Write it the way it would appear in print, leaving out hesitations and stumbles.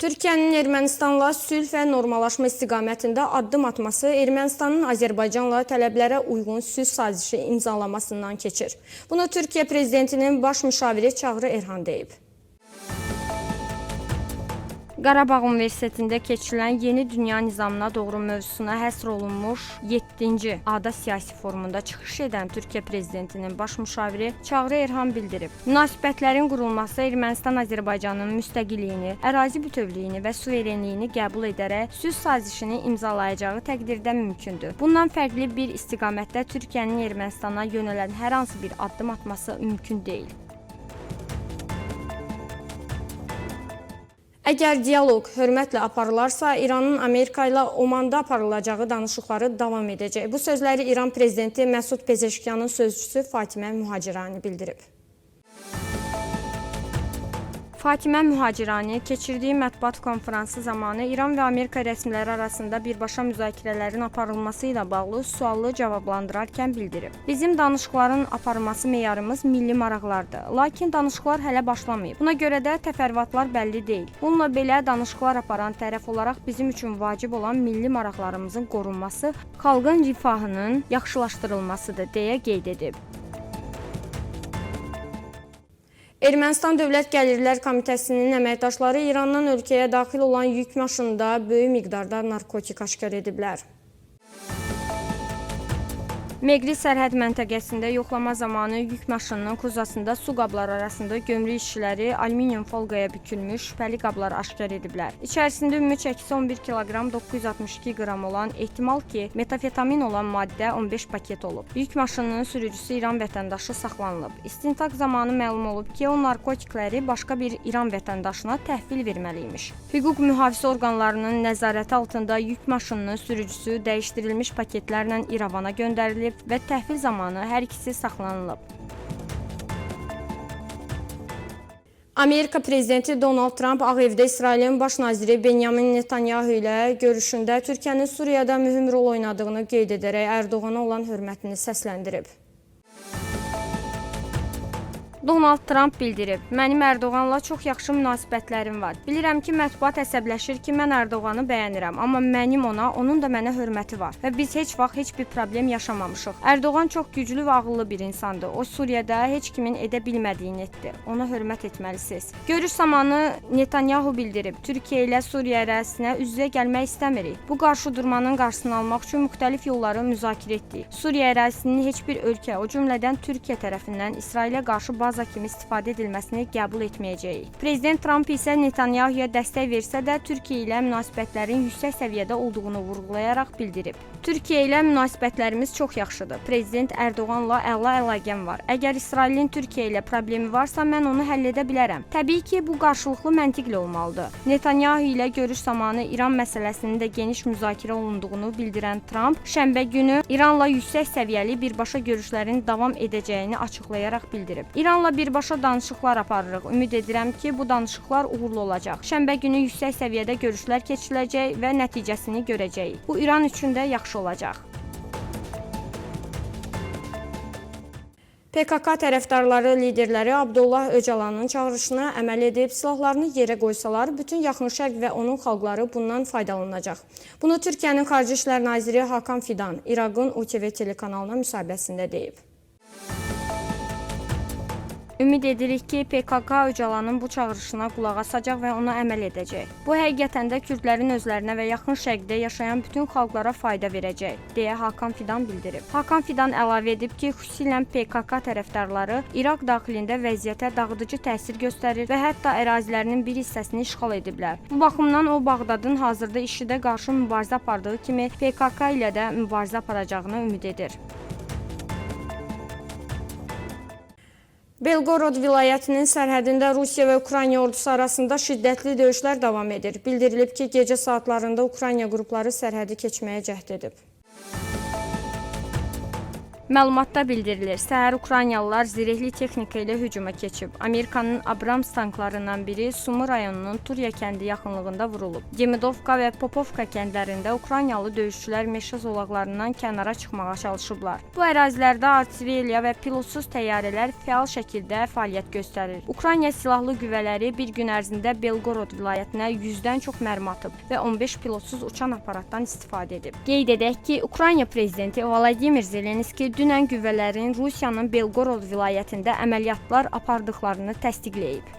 Türkiyənin Ermənistanla sülh və normallaşma istiqamətində addım atması Ermənistanın Azərbaycanla tələblərə uyğun sülh sazişi imzalamasından keçir. Bunu Türkiyə Prezidentinin baş müşaviri Çağrı Erhan deyib. Qarabağ Universitetində keçirilən Yeni Dünya Nizamına doğru mövzusuna həsr olunmuş 7-ci ADA siyasi forumunda çıxış edən Türkiyə Prezidentinin baş müşaviri Çağrı Erhan bildirib. Münasibətlərin qurulması Ermənistan-Azərbaycanın müstəqilliyini, ərazi bütövlüyünü və suverenliyini qəbul edərək sülh sazişini imzalayacağı təqdirdə mümkündür. Bundan fərqli bir istiqamətdə Türkiyənin Ermənistana yönələn hər hansı bir addım atması mümkün deyil. Əgər dialoq hörmətlə aparılarsa, İranın Amerika ilə Omanda aparılacağı danışıqları davam edəcək. Bu sözləri İran Prezidenti Məsud Pezeşkiyanın sözçüsü Fatimə Mühacirani bildirib. Fatimə Mühacirani keçirdiyi mətbuat konfransı zamanı İran və Amerika rəsmiləri arasında birbaşa müzakirələrin aparılması ilə bağlı sualı cavablandırarkən bildirib. Bizim danışıqların aparılması meyarımız milli maraqlardır. Lakin danışıqlar hələ başlamayıb. Buna görə də təfərrüatlar bəlli deyil. Bununla belə danışıqlar aparan tərəf olaraq bizim üçün vacib olan milli maraqlarımızın qorunması, xalqın rifahının yaxşılaşdırılmasıdır, deyə qeyd edib. Ermənistan Dövlət Gəlirlər Komitəsinin əməkdaşları İrandan ölkəyə daxil olan yük maşınında böyük miqdarda narkotik aşkar ediblər. Meqri sərhəd məntəqəsində yoxlama zamanı yük maşınının kuzasında su qabları arasında gömrük işçiləri alüminium folqaya bükülmüş şübhəli qablar aşkar ediblər. İçərisində ümumi çəkisi 11 kq 962 qram olan, ehtimal ki, metafetamin olan maddə 15 paket olub. Yük maşınının sürücüsü İran vətəndaşı saxlanılıb. İstintaq zamanı məlum olub ki, o narkotikləri başqa bir İran vətəndaşına təhvil verməliymiş. Hüquq mühafizə orqanlarının nəzarəti altında yük maşınının sürücüsü dəyişdirilmiş paketlərlə İrəvana göndərilib və təhvil zamanı hər ikisi saxlanılıb. Amerika Prezidenti Donald Trump Ağ Evdə İsrailin baş naziri Benyamin Netanyahu ilə görüşündə Türkiyənin Suriyada mühüm rol oynadığını qeyd edərək Ərdoğana olan hörmətini səsləndirib. Donald Trump bildirib, mənim Ərdoğanla çox yaxşı münasibətlərim var. Bilirəm ki, mətbuat əsəbləşir ki, mən Ərdoğanı bəyənirəm, amma mənim ona, onun da mənə hörməti var və biz heç vaxt heç bir problem yaşamamışıq. Ərdoğan çox güclü və ağıllı bir insandır. O Suriyada heç kimin edə bilmədiyini etdi. Ona hörmət etməlisiniz. Görüş zamanı Netanyahu bildirib, Türkiyə ilə Suriya ərazisinə üz-üzə gəlmək istəmirik. Bu qarşıdurmanın qarşısını almaq üçün müxtəlif yolları müzakirə etdik. Suriya ərazisinin heç bir ölkə, o cümlədən Türkiyə tərəfindən İsrailə qarşı baza kimi istifadə edilməsini qəbul etməyəcəyik. Prezident Trump isə Netanyahuya dəstək versə də Türkiyə ilə münasibətlərin yüksək səviyyədə olduğunu vurğulayaraq bildirib. Türkiyə ilə münasibətlərimiz çox yaxşıdır. Prezident Ərdoğanla əla əlaqəm var. Əgər İsrailin Türkiyə ilə problemi varsa, mən onu həll edə bilərəm. Təbii ki, bu qarşılıqlı məntiqli olmalıdır. Netanyahu ilə görüş zamanı İran məsələsinin də geniş müzakirə olunduğunu bildirən Trump, şənbə günü İranla yüksək səviyyəli birbaşa görüşlərin davam edəcəyini açıqlayaraq bildirib. İranla birbaşa danışıqlar aparırıq. Ümid edirəm ki, bu danışıqlar uğurlu olacaq. Şənbə günü yüksək səviyyədə görüşlər keçiriləcək və nəticəsini görəcəyik. Bu İran üçün də yaxşı olacaq. PKK tərəfdarları liderləri Abdullah Öcalanın çağırışına əməl edib silahlarını yerə qoysalar, bütün Yaxın Şərq və onun xalqları bundan faydalanacaq. Bunu Türkiyənin Xarici İşlər Naziri Hakan Fidan İraqın UTV telekanalına müsahibəsində deyib. Ümid edirik ki, PKK Öcalanın bu çağırışına qulaq asacaq və ona əməl edəcək. Bu həqiqətən də Kürdlərin özlərinə və Yaxın Şərqdə yaşayan bütün xalqlara fayda verəcək, deyə Hakan Fidan bildirib. Hakan Fidan əlavə edib ki, xüsusilə PKK tərəfdarları İraq daxilində vəziyyətə dağıdıcı təsir göstərir və hətta ərazilərinin bir hissəsini işğal ediblər. Bu baxımdan o, Bağdadın hazırda IŞİD-ə qarşı mübarizə apardığı kimi PKK ilə də mübarizə aparacağını ümid edir. Belgorod vilayətinin sərhədində Rusiya və Ukrayna ordusu arasında şiddətli döyüşlər davam edir. Bildirilib ki, gecə saatlarında Ukrayna qrupları sərhədi keçməyə cəhd edib. Məlumatda bildirilir, səhər Ukraynalılar zirehli texnika ilə hücuma keçib. Amerikanın Abrams tanklarından biri Sumu rayonunun Turya kəndi yaxınlığında vurulub. Demidovka və Popovka kəndlərində Ukraynalı döyüşçülər meşə zolaqlarından kənara çıxmağa çalışıblar. Bu ərazilərdə artilleriya və pilotsuz təyyarələr fəal şəkildə fəaliyyət göstərir. Ukrayna silahlı qüvvələri bir gün ərzində Belgorod vilayətinə 100-dən çox mərmi atıb və 15 pilotsuz uçan aparatdan istifadə edib. Qeyd edək ki, Ukrayna prezidenti Vladimir Zelenski dünən qüvvələrin Rusiyanın Belgorod vilayətində əməliyyatlar apardıqlarını təsdiqləyib.